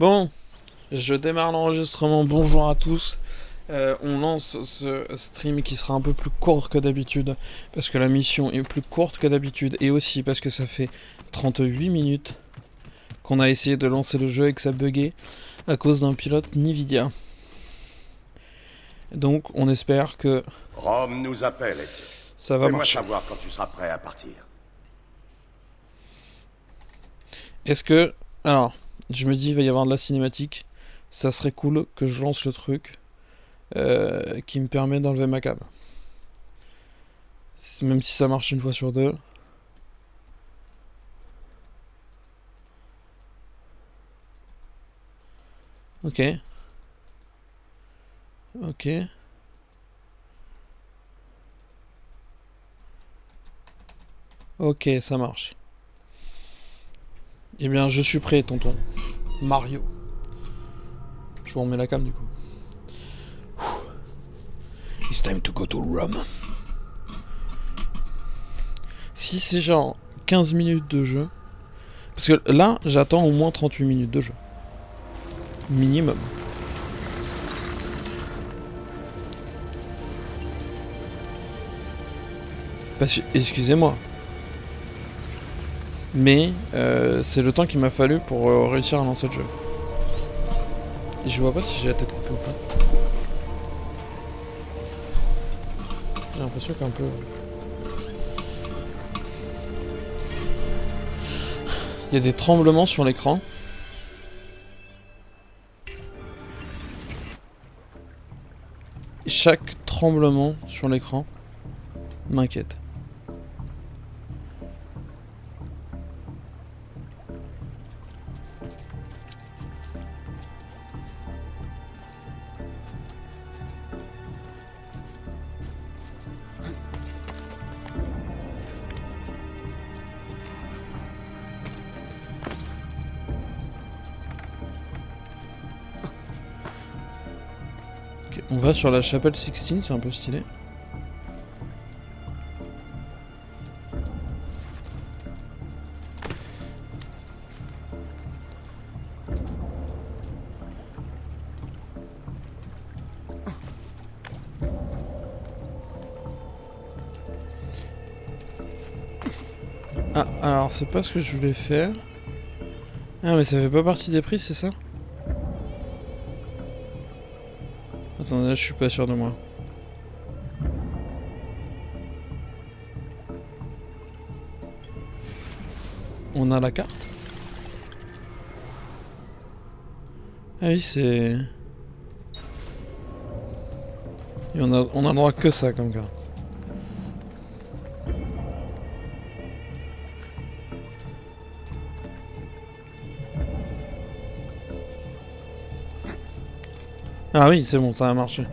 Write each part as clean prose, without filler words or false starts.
Bon, je démarre l'enregistrement. Bonjour à tous. On lance ce stream qui sera un peu plus court que d'habitude parce que la mission est plus courte que d'habitude et aussi parce que ça fait 38 minutes qu'on a essayé de lancer le jeu et que ça buguait à cause d'un pilote Nvidia. Donc on espère que Rome nous appelle, Ezio. ça va Fais-moi marcher. savoir quand tu seras prêt à partir. Est-ce que... Alors, je me dis il va y avoir de la cinématique. Ça serait cool que je lance le truc qui me permet d'enlever ma cam. Même si ça marche une fois sur deux. Ok. Ok. Ok, ça marche. Eh bien, je suis prêt, tonton. Mario. Je vous remets la cam, du coup. It's time to go to Rome. Si c'est genre 15 minutes de jeu... Parce que là, j'attends au moins 38 minutes de jeu. Minimum. Parce que, excusez-moi. Mais c'est le temps qu'il m'a fallu pour réussir à lancer le jeu. Je vois pas si j'ai la tête coupée ou pas. J'ai l'impression qu'un peu... Il y a des tremblements sur l'écran. Chaque tremblement sur l'écran m'inquiète. Okay, on va sur la chapelle Sixtine, c'est un peu stylé. Ah, alors c'est pas ce que je voulais faire. Ah, mais ça fait pas partie des prix, c'est ça? Attendez, là je suis pas sûr de moi. On a la carte? Ah oui, c'est... Et on a le droit que ça comme carte. Ah oui, c'est bon, ça a marché.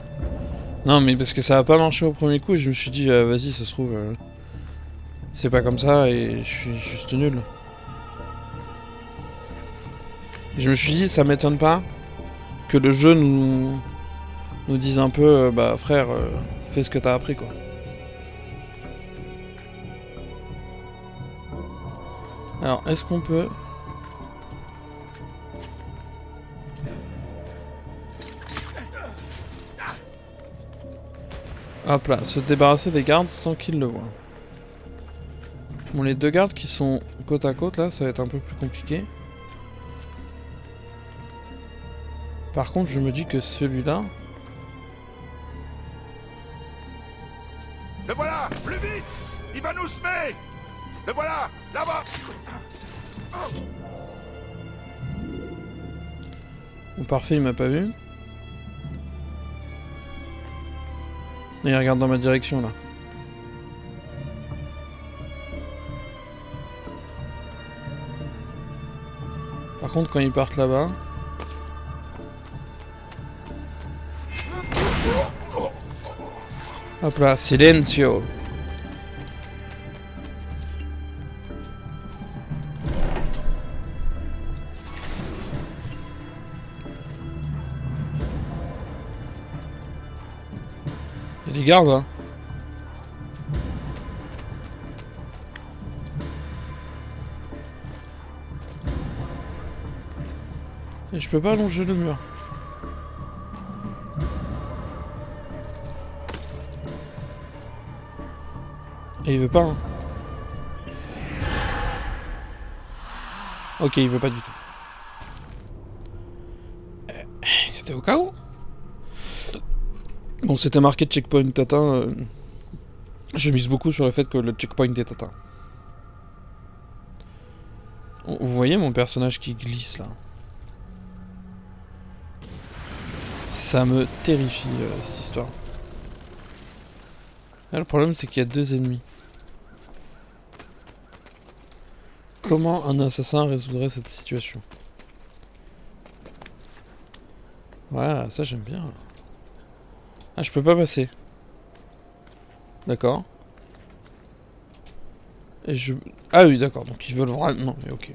Non, mais parce que ça a pas marché au premier coup, je me suis dit, vas-y, ça se trouve, c'est pas comme ça et je suis juste nul. Je me suis dit, ça m'étonne pas que le jeu nous dise un peu, bah frère, fais ce que t'as appris, quoi. Alors, est-ce qu'on peut... Hop là, se débarrasser des gardes sans qu'ils le voient. Bon, les deux gardes qui sont côte à côte, là, ça va être un peu plus compliqué. Par contre, je me dis que celui-là... Le voilà. Plus vite. Il va nous semer. Le voilà. Là-bas. Bon, parfait, il m'a pas vu. Et il regarde dans ma direction, là. Par contre, quand ils partent là-bas... Hop là, silencio. Il y a des gardes, là. Et je peux pas longer le mur. Et il veut pas, hein. Ok, il veut pas du tout. C'était au cas où. Bon, c'était marqué checkpoint atteint. Je mise beaucoup sur le fait que le checkpoint est atteint. Vous voyez mon personnage qui glisse là? Ça me terrifie cette histoire. Là, le problème c'est qu'il y a 2 ennemis. Comment un assassin résoudrait cette situation? Voilà, ça j'aime bien. Ah, je peux pas passer. D'accord. Et je... Ah oui, d'accord, donc ils veulent vraiment... Non, mais ok.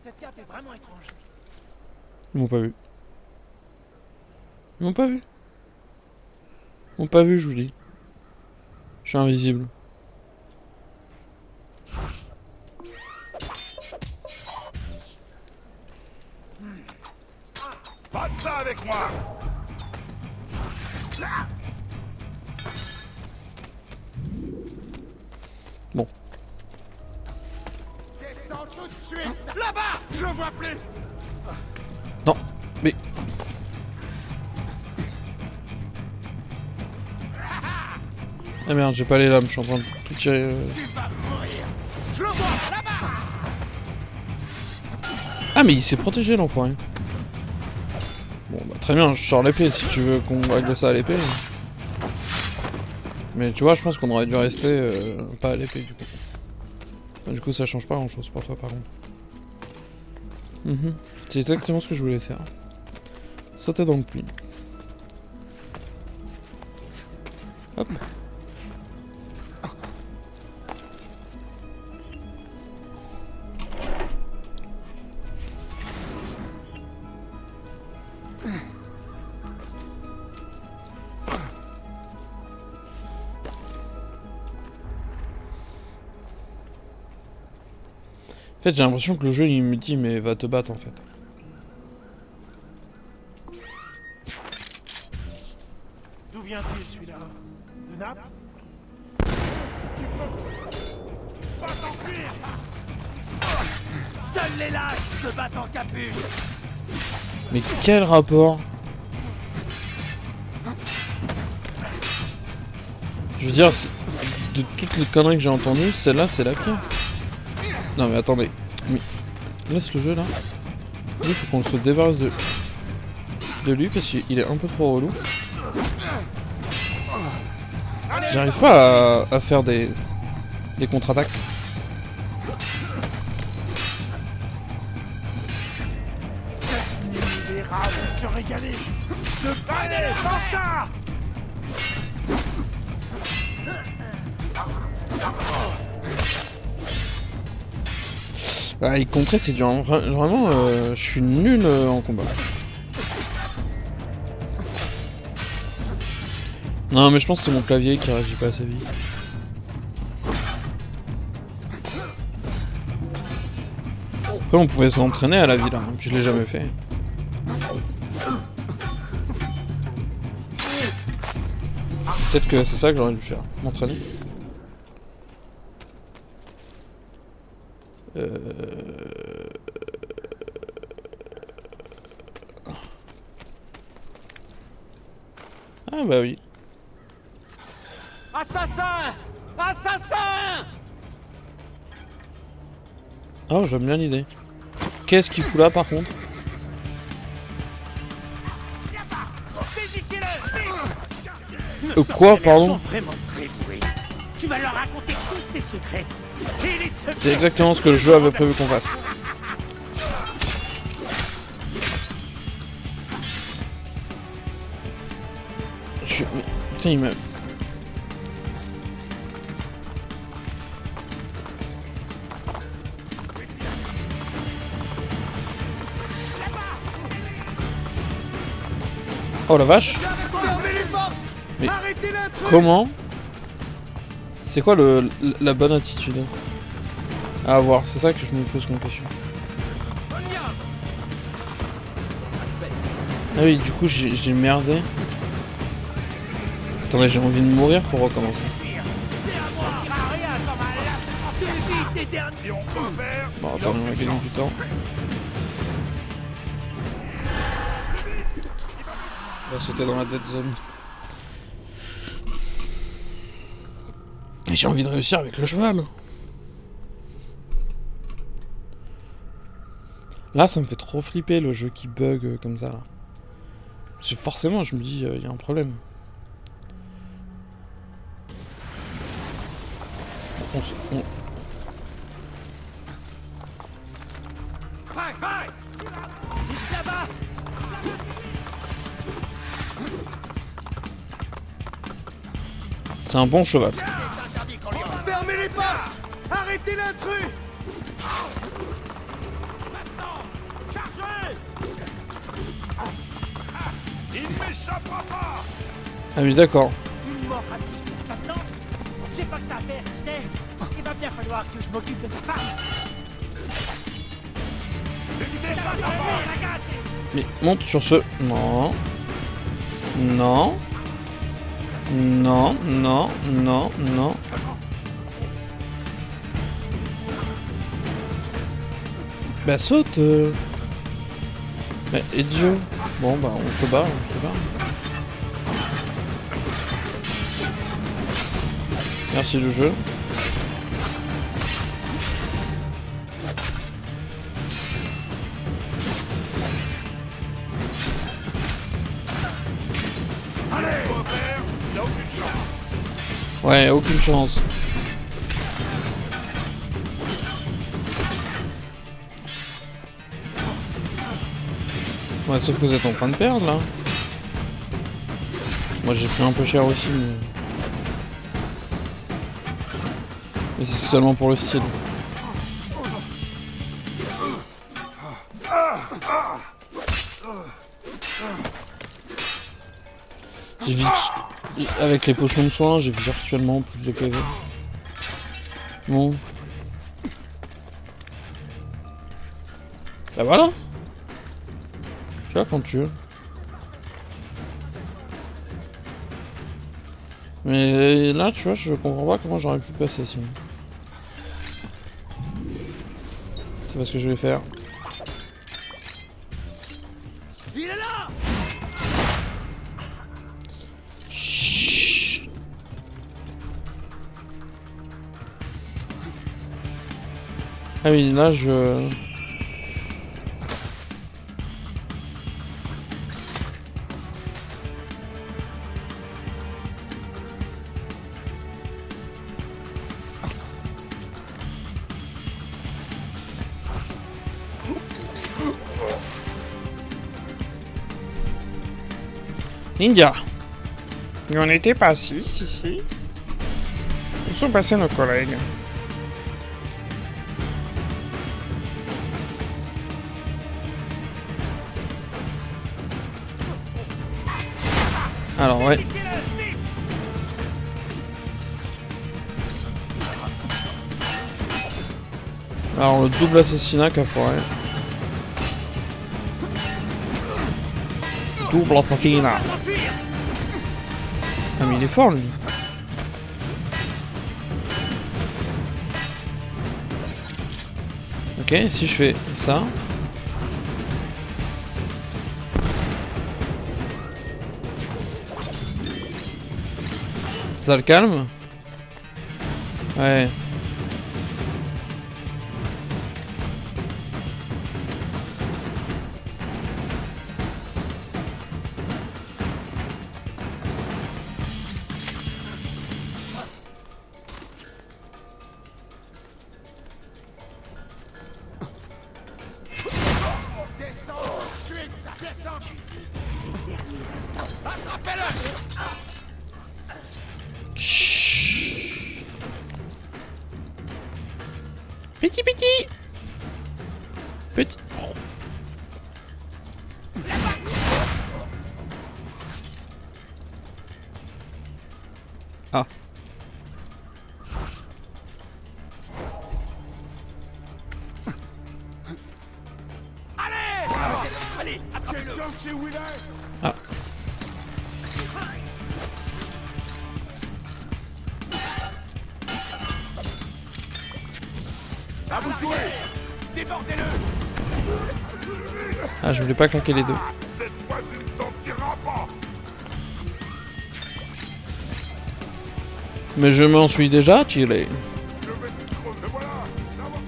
Cette carte est vraiment étrange. Ils m'ont pas vu. Ils m'ont pas vu. Ils m'ont pas vu, je vous dis. Je suis invisible. Pas de ça avec moi. Bon. Descends tout de suite. Là-bas, je vois plus. Non, mais... Ah merde, j'ai pas les lames, je suis en train de tout tirer... Tu vas mourir. Je le vois là-bas. Ah mais il s'est protégé l'enfoiré. Bon bah très bien, je sors l'épée si tu veux qu'on règle ça à l'épée. Mais tu vois, je pense qu'on aurait dû rester pas à l'épée du coup. Du coup ça change pas grand chose pour toi par contre. C'est exactement ce que je voulais faire. Sauter dans le puits. Hop. En fait, j'ai l'impression que le jeu il me dit mais va te battre en fait. D'où vient-il celui-là? De Naples? Pas t'enfuir. Seuls les lâches se battent en capuche. Mais quel rapport? Je veux dire, de toutes les conneries que j'ai entendues, celle-là c'est la pire. Non mais attendez, mais laisse le jeu là. Il faut qu'on se débarrasse de lui parce qu'il est un peu trop relou. J'arrive pas à faire des contre-attaques. Les rats vont se régaler. Allez, Martha. Ah, il contrer c'est dur. Vraiment, je suis nul en combat. Non mais je pense que c'est mon clavier qui réagit pas assez vite. Après on pouvait s'entraîner à la ville, hein. Je l'ai jamais fait. Peut-être que c'est ça que j'aurais dû faire, m'entraîner. Ah bah oui. Assassin! Assassin! Oh, j'aime bien l'idée. Qu'est-ce qu'il fout là par contre? Quoi, pardon? Ils sont vraiment très doués. Tu vas leur raconter tous tes secrets. Et les secrets. C'est exactement ce que le jeu avait prévu qu'on fasse. Mais... Putain, il m'a... Oh la vache! Mais Arrêtez l'intrus! comment? C'est quoi la bonne attitude? À voir, c'est ça que je me pose comme question. Ah oui, du coup j'ai merdé. Attendez, j'ai envie de mourir pour recommencer. Si on peut faire... Bon, attendez, on va gagner du temps. On va sauter dans la dead zone. Et j'ai envie de réussir avec le cheval. Là, ça me fait trop flipper le jeu qui bug comme ça. Là. Parce que forcément, je me dis, il y a un problème. On... C'est un bon cheval. Ça. Fermez les portes! Arrêtez l'intrus! Il ne m'échappera pas! Ah oui, d'accord. Une mort à distance maintenant? J'ai pas que ça à faire, tu sais. Il va bien falloir que je m'occupe de ta femme. Il n'échappera pas! Mais monte sur ce... Non. Non. Non, non, non, non. Bah saute Bah idiot. Bon bah on se barre, on se barre. Merci le jeu. Allez! Il a aucune chance! Ouais, aucune chance. Ouais, sauf que vous êtes en train de perdre là. Moi j'ai pris un peu cher aussi, mais c'est seulement pour le style. J'ai vite... Avec les potions de soin, j'ai virtuellement plus de PV. Bon. Bah voilà. Tu vois quand tu veux. Mais là, tu vois, je comprends pas comment j'aurais pu passer sinon. C'est pas ce que je vais faire. Il est là! Chut. Ah oui, là, je... Ninja. Et on n'était pas assis, si. Où sont passés nos collègues? Alors, ouais. Alors, le double assassinat qu'a foiré. Double assassinat. Ah, mais il est fort, lui. Ok, si je fais ça... Ça le calme? Ouais. Chut. Petit. Petit. Oh. Ah. Allez, attrapez-le. Quelqu'un sait où il est? Ah. À vous de jouer! Débordez-le. Ah, je voulais pas claquer les deux. Cette fois, tu ne t'en tireras pas! Mais je m'en suis déjà tiré. Je vais te crever, voilà! Là-bas.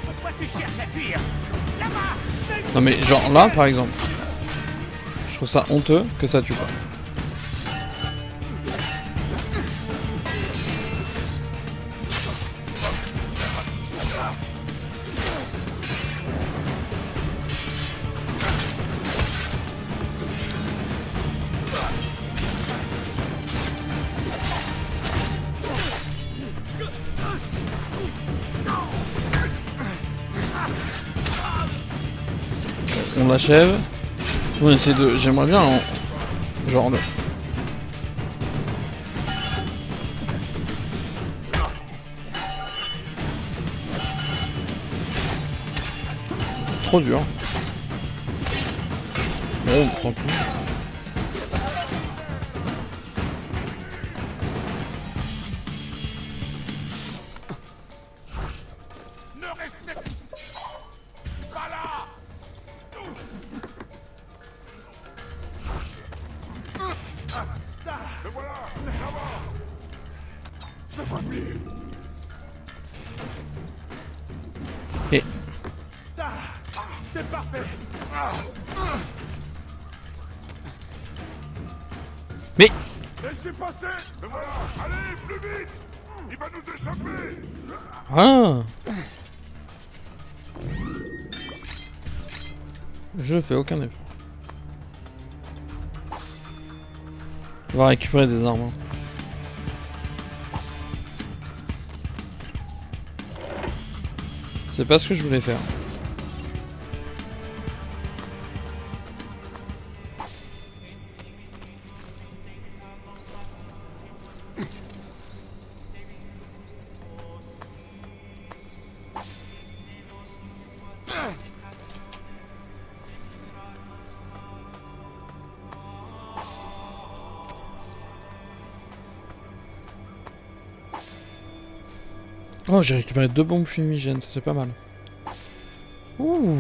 Pourquoi tu cherches à fuir? Là-bas. Non mais genre là par exemple. Je trouve ça honteux que ça tue pas. On l'achève. On essaie de. J'aimerais bien. Genre le. C'est trop dur. Oh, on prend plus. Ne restez pas là! Le voilà! Là-bas! Je vois plus! Et. C'est parfait! Mais. Laissez passer! Le voilà! Allez, plus vite! Il va nous échapper! Ah. Je fais aucun effort. On va récupérer des armes. Hein. C'est pas ce que je voulais faire. Oh, j'ai récupéré 2 bombes fumigènes, ça c'est pas mal. Ouh.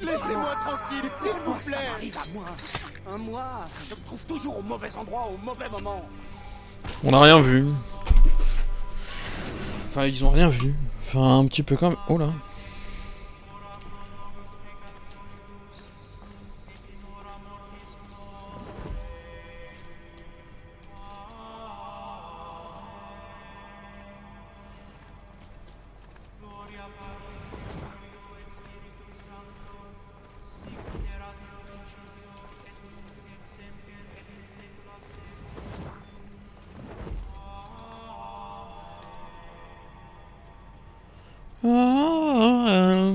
Laissez-moi tranquille, s'il vous plaît. Ça m'arrive à moi. Moi, je me trouve toujours au mauvais endroit, au mauvais moment. On n'a rien vu. Enfin, ils ont rien vu. Enfin, un petit peu comme. Oh là. Ah.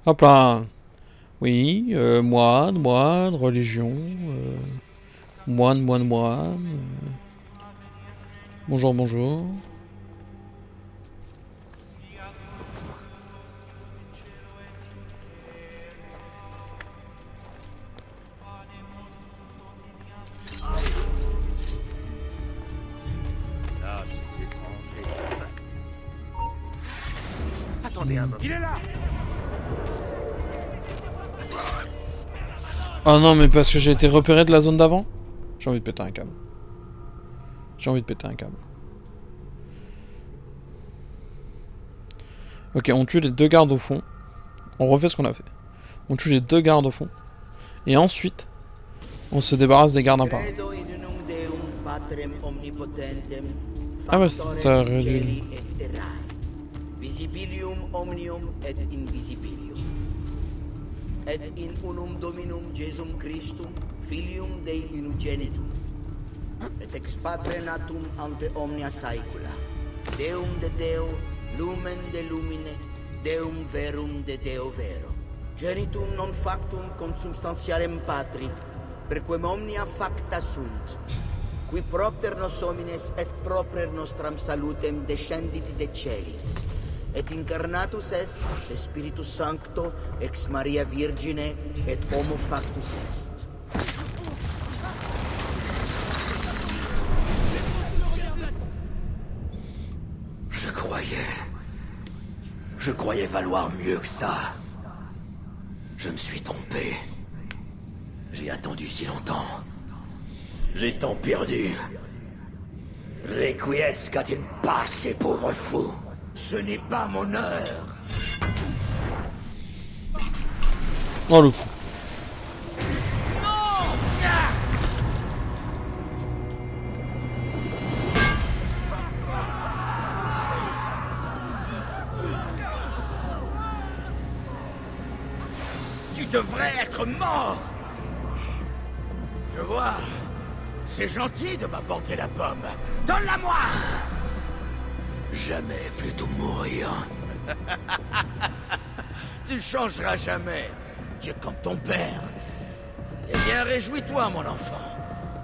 Hop là. Oui, moine, moine, religion. Moine, moine, moine. Bonjour, bonjour. Attendez un moment. Il est là. Oh non, mais parce que j'ai été repéré de la zone d'avant. J'ai envie de péter un câble. J'ai envie de péter un câble. Ok, on tue les 2 gardes au fond. On refait ce qu'on a fait. On tue les 2 gardes au fond. Et ensuite, on se débarrasse des gardes un par un. Ah ouais, ça réduit. Visibilium omnium et invisibilium. Et in unum Dominum Jesum Christum, Filium Dei unigenitum. Et ex Patre natum ante omnia saecula. Deum de Deo, lumen de lumine, Deum verum de Deo vero. Genitum non factum consubstantiarem Patri, perquem omnia facta sunt. Qui propter nos homines et proper nostram salutem descendit de celis. Et incarnatus est de Spiritus Sancto ex Maria Virgine et homo factus est. Je croyais valoir mieux que ça. Je me suis trompé. J'ai attendu si longtemps. J'ai tant perdu. Requiescat in pace, pauvre fou. Ce n'est pas mon heure. Oh le fou. Tu devrais être mort. Je vois. C'est gentil de m'apporter la pomme. Donne-la-moi. Jamais plutôt mourir. Tu ne changeras jamais. Tu es comme ton père. Eh bien, réjouis-toi, mon enfant.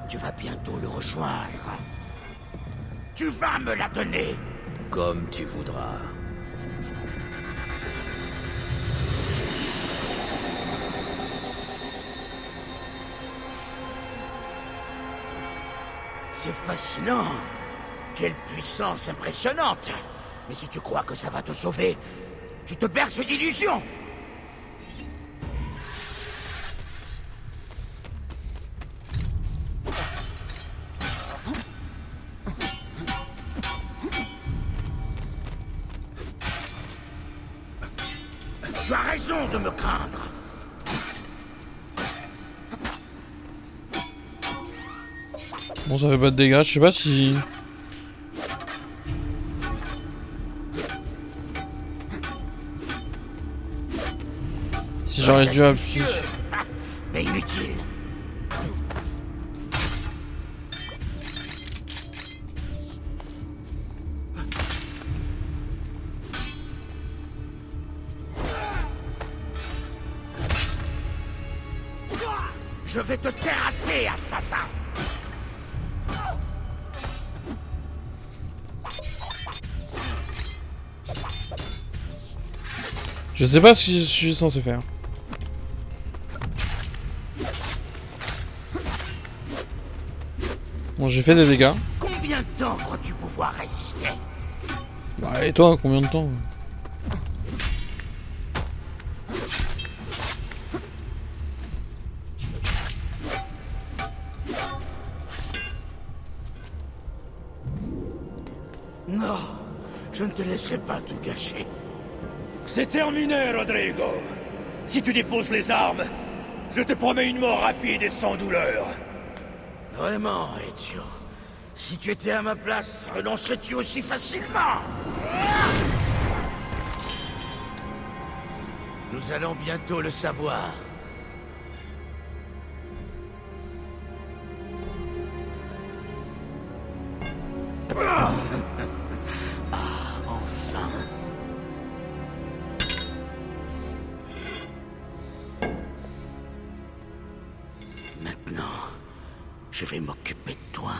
Tu vas bientôt le rejoindre. Tu vas me la donner. Comme tu voudras. C'est fascinant. Quelle puissance impressionnante. Mais si tu crois que ça va te sauver, tu te berces d'illusions. Tu as raison de me craindre. Bon, ça fait pas de dégâts, je sais pas si... Si j'aurais dû appuyer... Mais inutile. Je vais te terrasser, assassin. Je sais pas ce que je suis censé faire. Bon, j'ai fait des dégâts. Combien de temps crois-tu pouvoir résister? Bah, et toi, combien de temps? Non, je ne te laisserai pas tout gâcher. C'est terminé, Rodrigo. Si tu déposes les armes, je te promets une mort rapide et sans douleur. Vraiment, Ezio. Si tu étais à ma place, renoncerais-tu aussi facilement? Nous allons bientôt le savoir. Ah, enfin. Maintenant, je vais m'occuper de toi.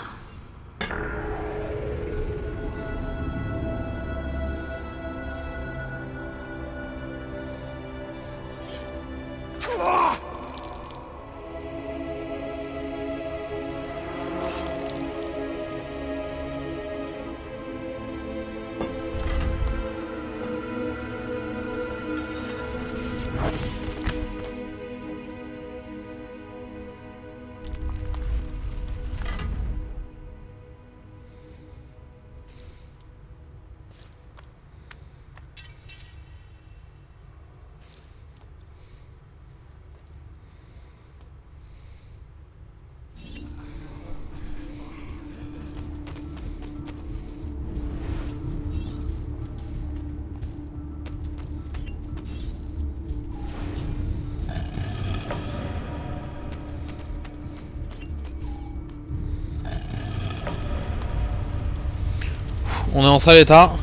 On est en sale état.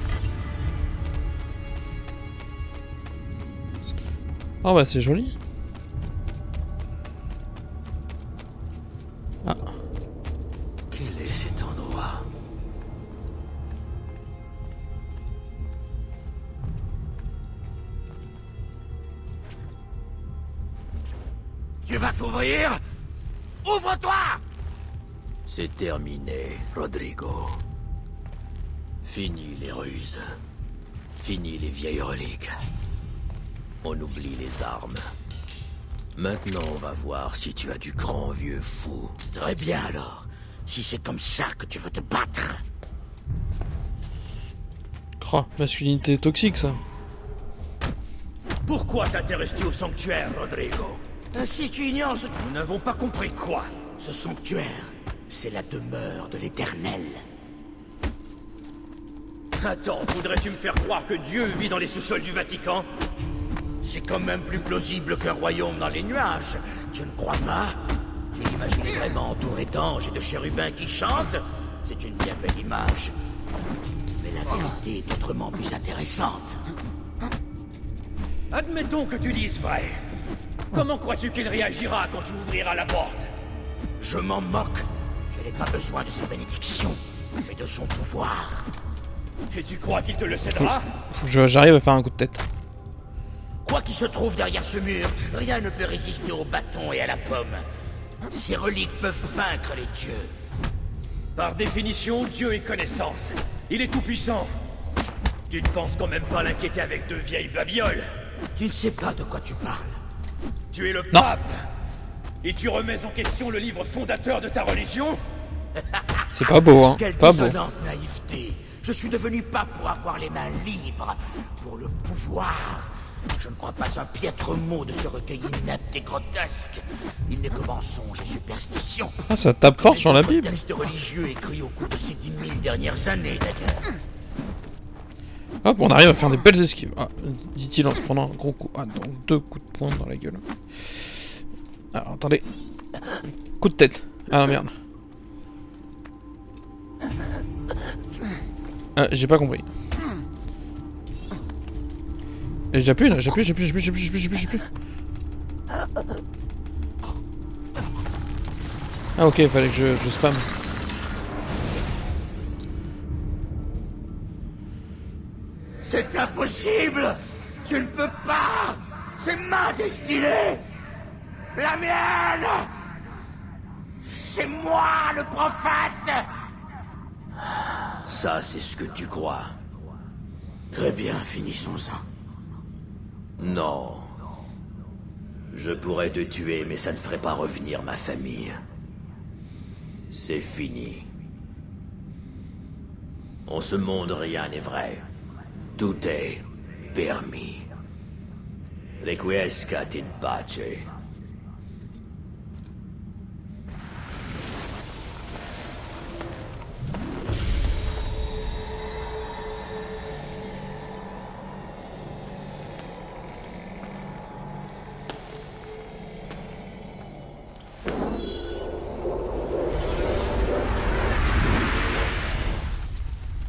Oh bah c'est joli. Ah. Quel est cet endroit? Tu vas t'ouvrir? Ouvre-toi! C'est terminé, Rodrigo. Fini les ruses. Fini les vieilles reliques. On oublie les armes. Maintenant, on va voir si tu as du grand vieux fou. Très bien alors. Si c'est comme ça que tu veux te battre. Oh, masculinité toxique ça. Pourquoi t'intéresses-tu au sanctuaire, Rodrigo? Si tu ignores ce... Nous n'avons pas compris quoi. Ce sanctuaire, c'est la demeure de l'Éternel. Attends, voudrais-tu me faire croire que Dieu vit dans les sous-sols du Vatican? C'est quand même plus plausible qu'un royaume dans les nuages. Tu ne crois pas? Tu l'imagines vraiment entouré d'anges et de chérubins qui chantent? C'est une bien belle image. Mais la vérité est autrement plus intéressante. Admettons que tu dises vrai. Comment crois-tu qu'il réagira quand tu ouvriras la porte? Je m'en moque. Je n'ai pas besoin de sa bénédiction, mais de son pouvoir. Et tu crois qu'il te le cédera? Faut que j'arrive à faire un coup de tête. Quoi qu'il se trouve derrière ce mur, rien ne peut résister au bâton et à la pomme. Ces reliques peuvent vaincre les dieux. Par définition, Dieu est connaissance. Il est tout-puissant. Tu ne penses quand même pas l'inquiéter avec de vieilles babioles? Tu ne sais pas de quoi tu parles. Tu es le Non. pape. Et tu remets en question le livre fondateur de ta religion? C'est pas beau, hein. Quelle Pas beau. dissonante naïveté. Je suis devenu pape pour avoir les mains libres, pour le pouvoir. Je ne crois pas un piètre mot de ce recueil inepte et grotesque. Il n'est que mensonge et superstition. Ah, ça tape fort sur la Bible. Texte religieux écrit au cours de ces 10 000 dernières années, d'ailleurs. Hop, on arrive à faire des belles esquives. Ah, dit-il en se prenant un gros coup. Ah, donc 2 coups de poing dans la gueule. Alors, attendez. Coup de tête. Ah non, merde. J'ai pas compris. Et j'appuie là, j'appuie. Ah ok, il fallait que je spam. C'est impossible! Tu ne peux pas! C'est ma destinée! La mienne! C'est moi le prophète! Ça, c'est ce que tu crois. Très bien, finissons-en. Non. Je pourrais te tuer, mais ça ne ferait pas revenir ma famille. C'est fini. En ce monde, rien n'est vrai. Tout est permis. Requiescat in pace.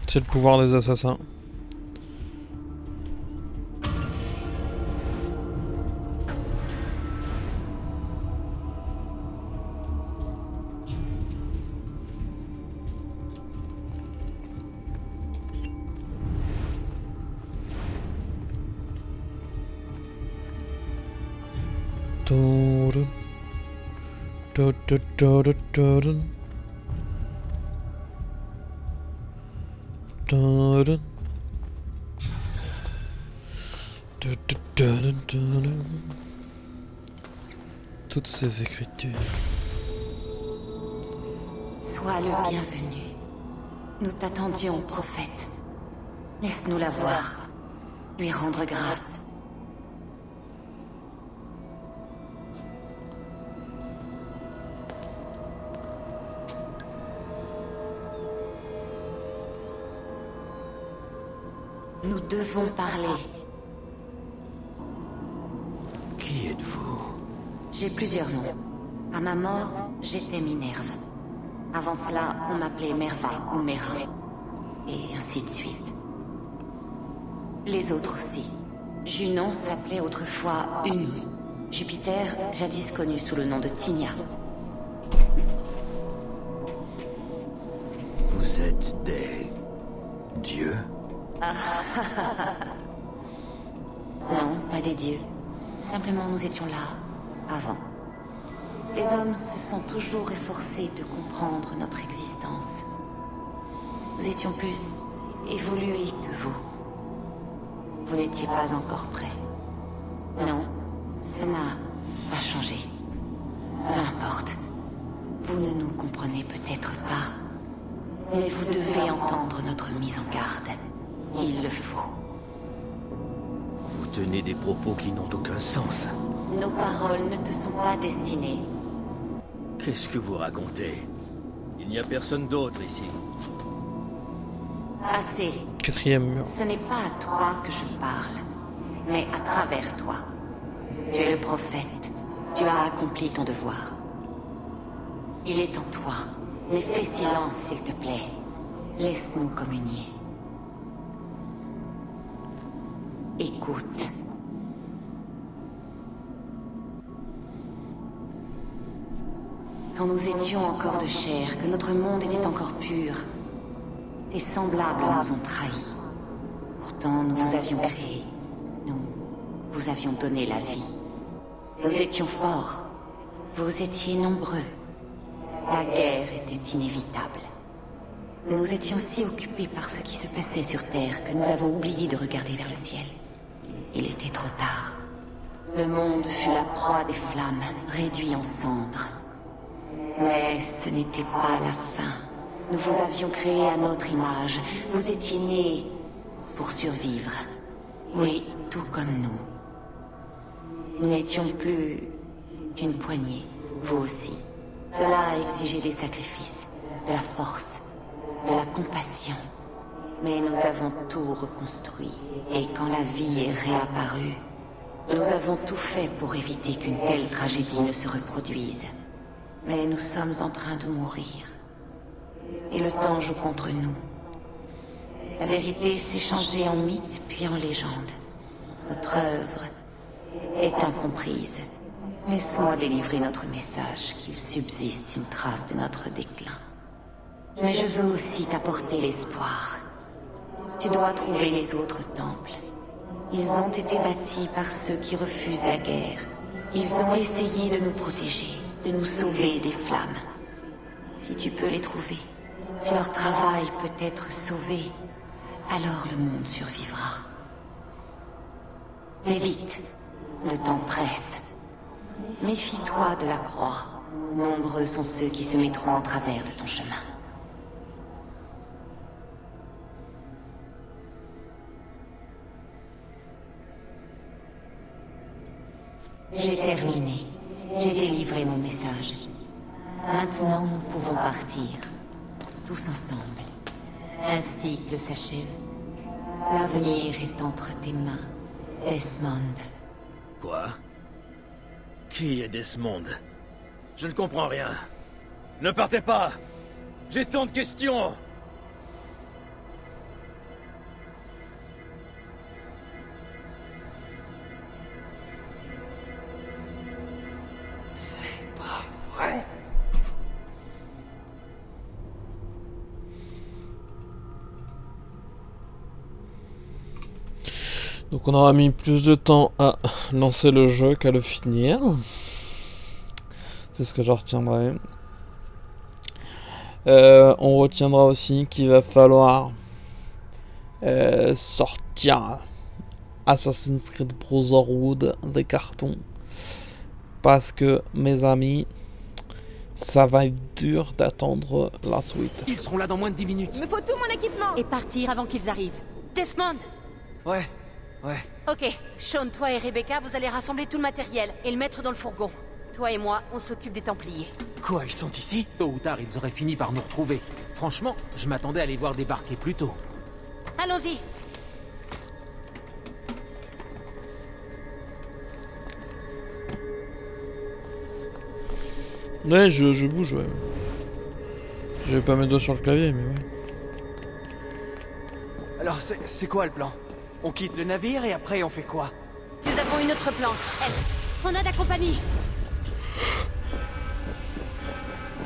C'est le pouvoir des assassins. Toutes ces écritures. Sois le bienvenu. Nous t'attendions, prophète. Laisse-nous la voir. Lui rendre grâce. Nous devons parler. Qui êtes-vous? J'ai plusieurs noms. À ma mort, j'étais Minerve. Avant cela, on m'appelait Merva ou Mera. et ainsi de suite. Les autres aussi. Junon s'appelait autrefois Uni. Jupiter, jadis connu sous le nom de Tinia. Vous êtes des... dieux? Non, pas des dieux. Simplement nous étions là, avant. Les hommes se sont toujours efforcés de comprendre notre existence. Nous étions plus évolués que vous. Vous n'étiez pas encore prêts. Non, ça n'a pas changé. Peu importe. Vous ne nous comprenez peut-être pas, mais vous devez entendre notre mise en garde. Il le faut. Vous tenez des propos qui n'ont aucun sens. Nos paroles ne te sont pas destinées. Qu'est-ce que vous racontez? Il n'y a personne d'autre ici. Assez. Quatrième mur. Ce n'est pas à toi que je parle, mais à travers toi. Tu es le prophète. Tu as accompli ton devoir. Il est en toi. Mais fais silence, s'il te plaît. Laisse-nous communier. Écoute. Quand nous étions encore de chair, que notre monde était encore pur, tes semblables nous ont trahis. Pourtant, nous vous avions créé. Nous vous avions donné la vie. Nous étions forts. Vous étiez nombreux. La guerre était inévitable. Nous étions si occupés par ce qui se passait sur Terre que nous avons oublié de regarder vers le ciel. Il était trop tard. Le monde fut la proie des flammes, réduit en cendres. Mais ce n'était pas la fin. Nous vous avions créé à notre image. Vous étiez nés pour survivre. Oui, tout comme nous. Nous n'étions plus qu'une poignée, vous aussi. Cela a exigé des sacrifices, de la force, de la compassion. Mais nous avons tout reconstruit. Et quand la vie est réapparue, nous avons tout fait pour éviter qu'une telle tragédie ne se reproduise. Mais nous sommes en train de mourir. Et le temps joue contre nous. La vérité s'est changée en mythe puis en légende. Notre œuvre est incomprise. Laisse-moi délivrer notre message, qu'il subsiste une trace de notre déclin. Mais je veux aussi t'apporter l'espoir. Tu dois trouver les autres temples. Ils ont été bâtis par ceux qui refusent la guerre. Ils ont essayé de nous protéger, de nous sauver des flammes. Si tu peux les trouver, si leur travail peut être sauvé, alors le monde survivra. Fais vite, le temps presse. Méfie-toi de la croix. Nombreux sont ceux qui se mettront en travers de ton chemin. J'ai terminé. J'ai délivré mon message. Maintenant, nous pouvons partir. Tous ensemble. Un cycle s'achève. L'avenir est entre tes mains, Desmond. Quoi? Qui est Desmond? Je ne comprends rien. Ne partez pas! J'ai tant de questions! C'est pas vrai. Donc on aura mis plus de temps à lancer le jeu qu'à le finir. C'est ce que je retiendrai. On retiendra aussi qu'il va falloir sortir Assassin's Creed Brotherhood des cartons. Parce que, mes amis, ça va être dur d'attendre la suite. Ils seront là dans moins de 10 minutes. Il me faut tout mon équipement. Et partir avant qu'ils arrivent. Desmond. Ouais. Ok, Sean, toi et Rebecca, vous allez rassembler tout le matériel et le mettre dans le fourgon. Toi et moi, on s'occupe des Templiers. Quoi, ils sont ici? Tôt ou tard, ils auraient fini par nous retrouver. Franchement, je m'attendais à les voir débarquer plus tôt. Allons-y. Ouais, je bouge, ouais. Je vais pas mes doigts sur le clavier, mais ouais. Alors c'est quoi le plan? On quitte le navire et après on fait quoi? Nous avons une autre plan. Elle, on a de la compagnie.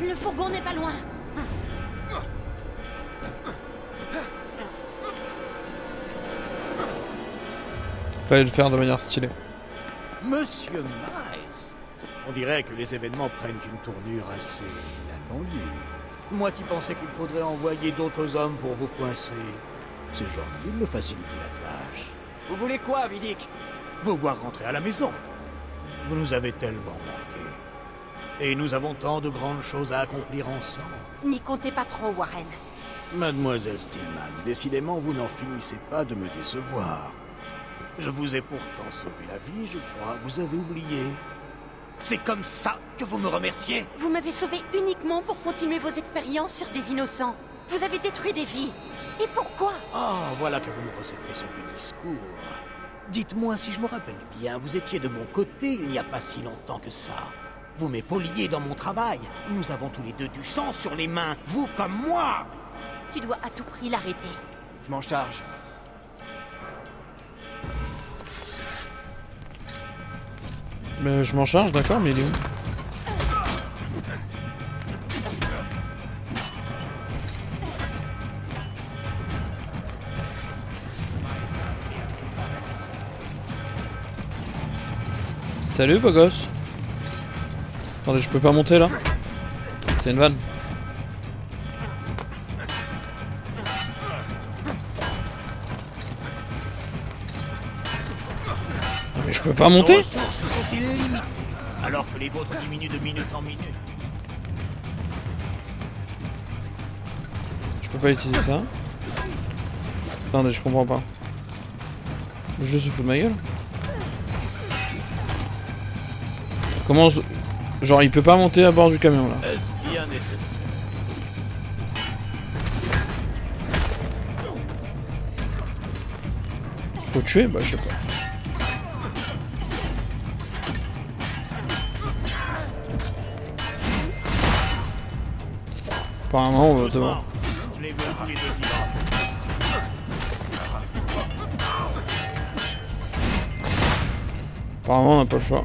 Le fourgon n'est pas loin. Fallait le faire de manière stylée. Monsieur Miles, on dirait que les événements prennent une tournure assez inattendue. Moi qui pensais qu'il faudrait envoyer d'autres hommes pour vous coincer. C'est gentil de me faciliter la tâche. Vous voulez quoi, Vidic? Vous voir rentrer à la maison. Vous nous avez tellement manqué. Et nous avons tant de grandes choses à accomplir ensemble. N'y comptez pas trop, Warren. Mademoiselle Stillman, décidément vous n'en finissez pas de me décevoir. Je vous ai pourtant sauvé la vie, je crois. Vous avez oublié. C'est comme ça que vous me remerciez? Vous m'avez sauvé uniquement pour continuer vos expériences sur des innocents. Vous avez détruit des vies. Et pourquoi? Ah, voilà que vous me recevez ce vieux discours. Dites-moi si je me rappelle bien, vous étiez de mon côté il n'y a pas si longtemps que ça. Vous m'épauliez dans mon travail. Nous avons tous les deux du sang sur les mains, vous comme moi. Tu dois à tout prix l'arrêter. Je m'en charge. Mais je m'en charge, d'accord, mais il est où? Salut, beau gosse. Attendez, je peux pas monter là? C'est une vanne. Mais je peux pas Nos monter? ressources sont illimitées, alors que les vôtres diminuent de minute en minute. Je peux pas utiliser ça. Attendez, je comprends pas. Le jeu se fout de ma gueule. Comment... Genre, il peut pas monter à bord du camion là. Est-ce bien nécessaire? Faut tuer? Bah, je sais pas. Apparemment, on va devoir. Je les veux tous les deux vivants. Apparemment, on n'a pas le choix.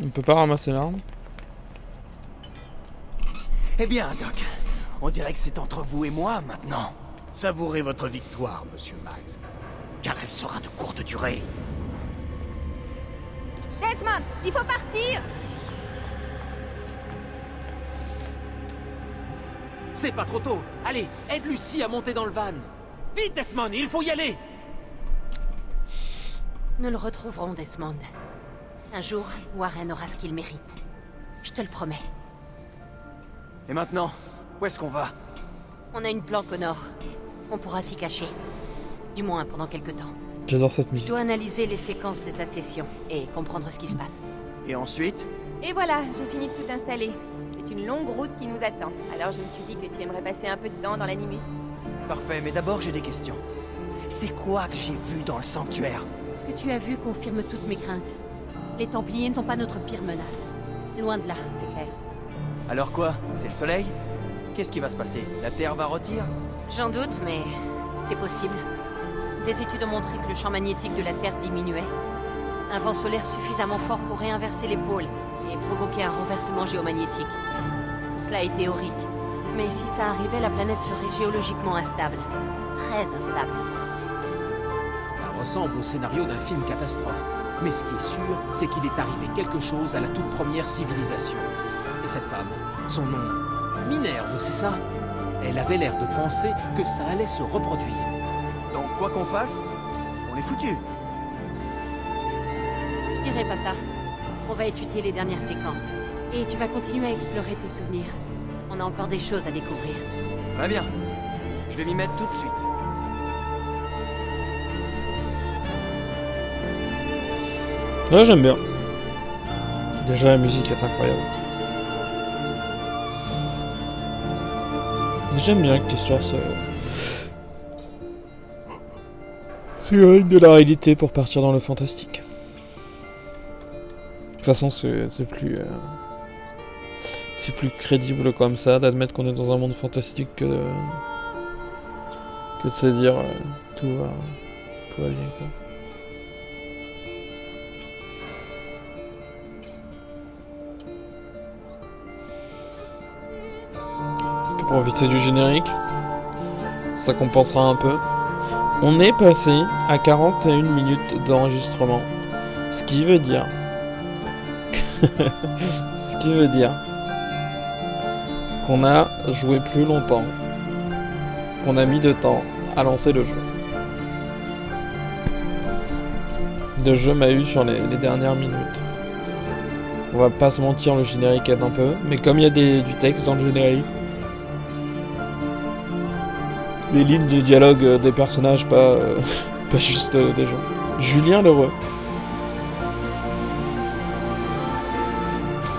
On peut pas ramasser l'arme. Eh bien, Doc, on dirait que c'est entre vous et moi maintenant. Savourez votre victoire, monsieur Max, car elle sera de courte durée. Desmond, il faut partir. C'est pas trop tôt. Allez, aide Lucie à monter dans le van. Vite, Desmond, il faut y aller. Nous le retrouverons, Desmond. Un jour, Warren aura ce qu'il mérite. Je te le promets. Et maintenant, où est-ce qu'on va? On a une planque au nord. On pourra s'y cacher. Du moins pendant quelque temps. J'adore cette Je musique. dois analyser les séquences de ta session et comprendre ce qui se passe. Et ensuite? Et voilà, j'ai fini de tout installer. C'est une longue route qui nous attend. Alors je me suis dit que tu aimerais passer un peu de temps dans l'Animus. Parfait, mais d'abord j'ai des questions. C'est quoi que j'ai vu dans le sanctuaire? Ce que tu as vu confirme toutes mes craintes. Les Templiers ne sont pas notre pire menace. Loin de là, c'est clair. Alors quoi? C'est le soleil? Qu'est-ce qui va se passer? La Terre va rôtir? J'en doute, mais c'est possible. Des études ont montré que le champ magnétique de la Terre diminuait. Un vent solaire suffisamment fort pour réinverser les pôles et provoquer un renversement géomagnétique. Tout cela est théorique. Mais si ça arrivait, la planète serait géologiquement instable. Très instable. Ça ressemble au scénario d'un film catastrophe. Mais ce qui est sûr, c'est qu'il est arrivé quelque chose à la toute première civilisation. Et cette femme, son nom, Minerve, c'est ça? Elle avait l'air de penser que ça allait se reproduire. Donc quoi qu'on fasse, on est foutus. Je dirais pas ça. On va étudier les dernières séquences. Et tu vas continuer à explorer tes souvenirs. On a encore des choses à découvrir. Très bien. Je vais m'y mettre tout de suite. Là, j'aime bien. Déjà, la musique est incroyable. J'aime bien que l'histoire se s'éloigne de la réalité pour partir dans le fantastique. De toute façon, c'est plus crédible comme ça d'admettre qu'on est dans un monde fantastique que de se dire tout va bien, quoi. Pour profiter du générique, ça compensera un peu. On est passé à 41 minutes d'enregistrement, ce qui veut dire qu'on a joué plus longtemps, qu'on a mis de temps à lancer le jeu. Le jeu m'a eu sur les dernières minutes. On va pas se mentir, le générique aide un peu, mais comme il y a du texte dans le générique, les lignes de dialogue des personnages, pas juste des gens. Julien Lheureux.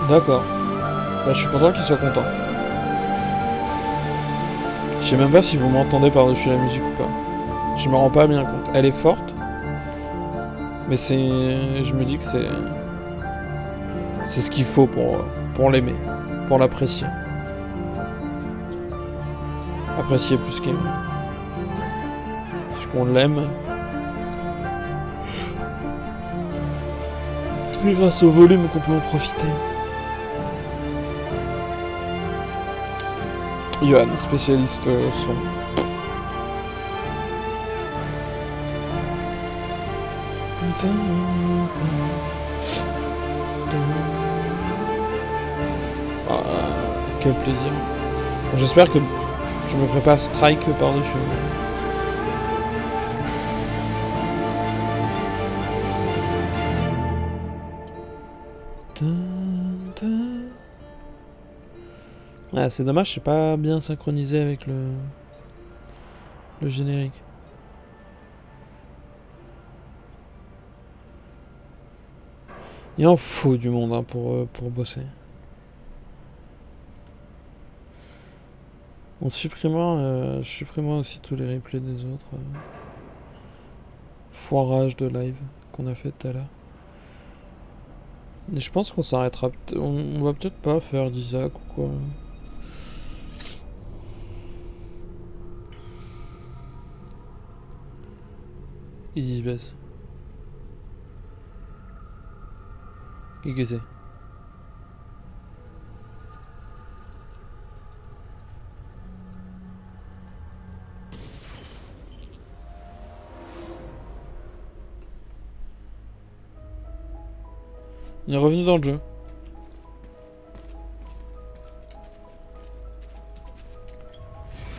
D'accord. Bah, je suis content qu'il soit content. Je sais même pas si vous m'entendez par-dessus la musique ou pas. Je me rends pas bien compte. Elle est forte. Mais je me dis que c'est ce qu'il faut pour l'aimer. Pour l'apprécier. Apprécier plus qu'aimer. Parce qu'on l'aime. C'est grâce au volume qu'on peut en profiter. Johan, spécialiste son. Ah, quel plaisir. J'espère que je me ferai pas strike par-dessus. Ah, c'est dommage, c'est pas bien synchronisé avec le générique. Il en faut du monde hein, pour bosser. En supprimant aussi tous les replays des autres. Foirage de live qu'on a fait tout à l'heure. Et je pense qu'on s'arrêtera. On va peut-être pas faire d'Isaac ou quoi. Easy baisse. Qu'est-ce que c'est? Il est revenu dans le jeu.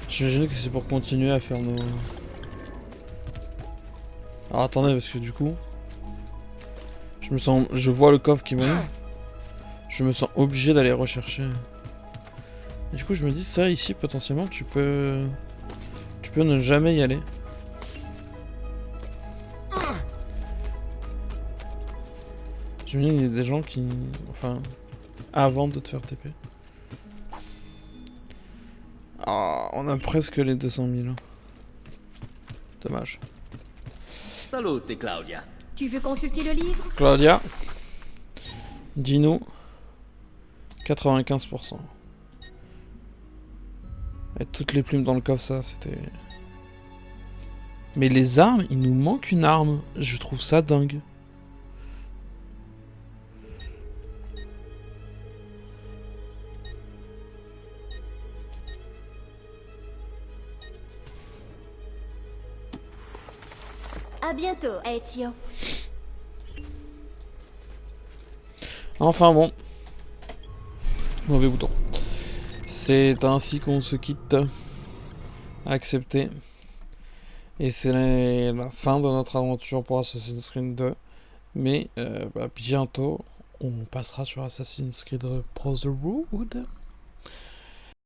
J'imagine que c'est pour continuer à faire nos... Alors attendez, parce que du coup... Je vois le coffre qui m'a... Je me sens obligé d'aller rechercher. Et du coup je me dis ça ici potentiellement tu peux ne jamais y aller. J'imagine qu'il y a des gens qui... Enfin... Avant de te faire TP. Ah, on a presque les 200 000. Dommage. Salut, Claudia. Tu veux consulter le livre? Claudia. Dis-nous. 95%. Et toutes les plumes dans le coffre, ça, c'était... Mais les armes, il nous manque une arme. Je trouve ça dingue. À bientôt, Ezio. Enfin bon. Mauvais bouton. C'est ainsi qu'on se quitte. Accepté. Et c'est la fin de notre aventure pour Assassin's Creed 2. Mais bientôt, on passera sur Assassin's Creed Brotherhood.